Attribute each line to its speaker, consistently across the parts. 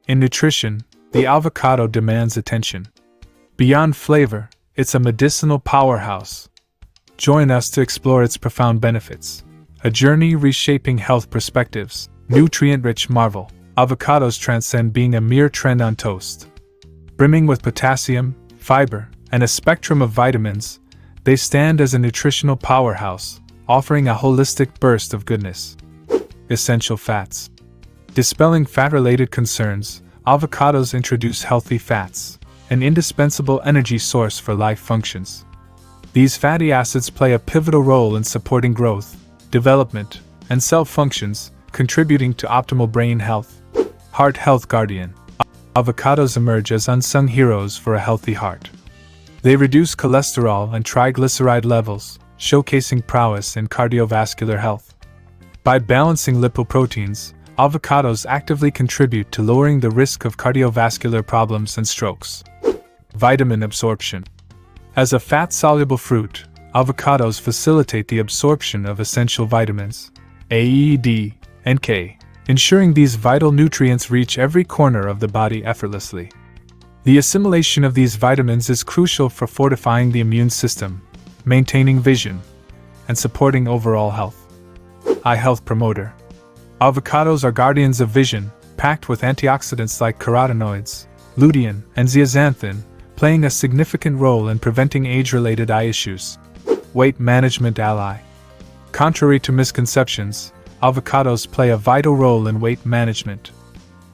Speaker 1: In nutrition, the avocado demands attention. Beyond flavor, it's a medicinal powerhouse. Join us to explore its profound benefits. A journey reshaping health perspectives. Nutrient-rich marvel. Avocados transcend being a mere trend on toast. Brimming with potassium, fiber, and a spectrum of vitamins, they stand as a nutritional powerhouse, offering a holistic burst of goodness. Essential fats. Dispelling fat-related concerns, avocados introduce healthy fats, an indispensable energy source for life functions. These fatty acids play a pivotal role in supporting growth, development, and cell functions, contributing to optimal brain health. Heart health guardian. Avocados emerge as unsung heroes for a healthy heart. They reduce cholesterol and triglyceride levels, showcasing prowess in cardiovascular health. By balancing lipoproteins, avocados actively contribute to lowering the risk of cardiovascular problems and strokes. Vitamin absorption. As a fat-soluble fruit, avocados facilitate the absorption of essential vitamins A, D, and K, ensuring these vital nutrients reach every corner of the body effortlessly. The assimilation of these vitamins is crucial for fortifying the immune system, maintaining vision, and supporting overall health. Eye health promoter. Avocados are guardians of vision, packed with antioxidants like carotenoids, lutein, and zeaxanthin, playing a significant role in preventing age-related eye issues. Weight management ally. Contrary to misconceptions, avocados play a vital role in weight management.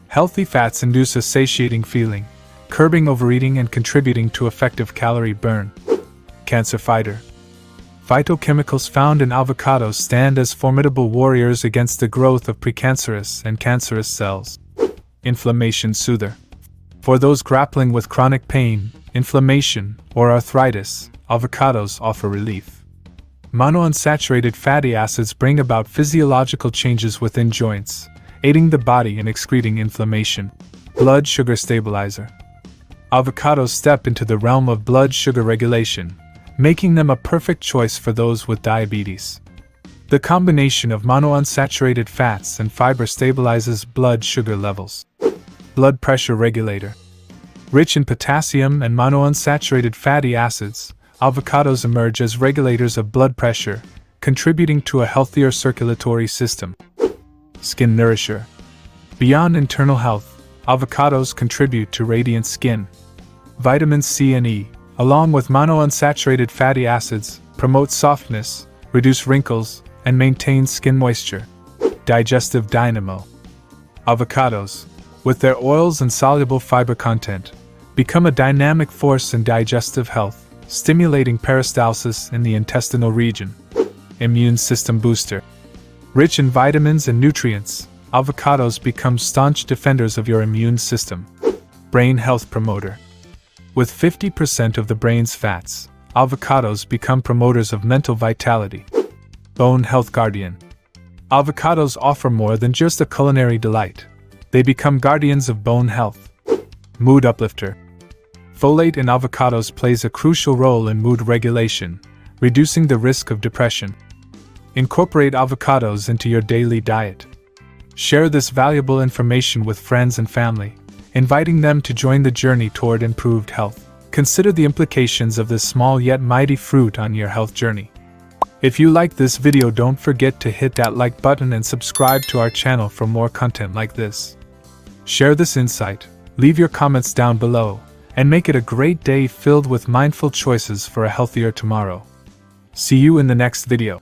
Speaker 1: Healthy fats induce a satiating feeling, curbing overeating and contributing to effective calorie burn. Cancer fighter. Phytochemicals found in avocados stand as formidable warriors against the growth of precancerous and cancerous cells. Inflammation soother. For those grappling with chronic pain, inflammation, or arthritis, avocados offer relief. Monounsaturated fatty acids bring about physiological changes within joints, aiding the body in excreting inflammation. Blood sugar stabilizer. Avocados step into the realm of blood sugar regulation, making them a perfect choice for those with diabetes. The combination of monounsaturated fats and fiber stabilizes blood sugar levels. Blood pressure regulator. Rich in potassium and monounsaturated fatty acids, avocados emerge as regulators of blood pressure, contributing to a healthier circulatory system. Skin nourisher. Beyond internal health, avocados contribute to radiant skin. Vitamins C and E, along with monounsaturated fatty acids, promote softness, reduce wrinkles, and maintain skin moisture. Digestive dynamo. Avocados, with their oils and soluble fiber content, become a dynamic force in digestive health, stimulating peristalsis in the intestinal region. Immune system booster. Rich in vitamins and nutrients, avocados become staunch defenders of your immune system. Brain health promoter. With 50% of the brain's fats, avocados become promoters of mental vitality. Bone health guardian. Avocados offer more than just a culinary delight. They become guardians of bone health. Mood uplifter. Folate in avocados plays a crucial role in mood regulation, reducing the risk of depression. Incorporate avocados into your daily diet. Share this valuable information with friends and family, inviting them to join the journey toward improved health. Consider the implications of this small yet mighty fruit on your health journey. If you like this video, don't forget to hit that like button and subscribe to our channel for more content like this. Share this insight, leave your comments down below, and make it a great day filled with mindful choices for a healthier tomorrow. See you in the next video.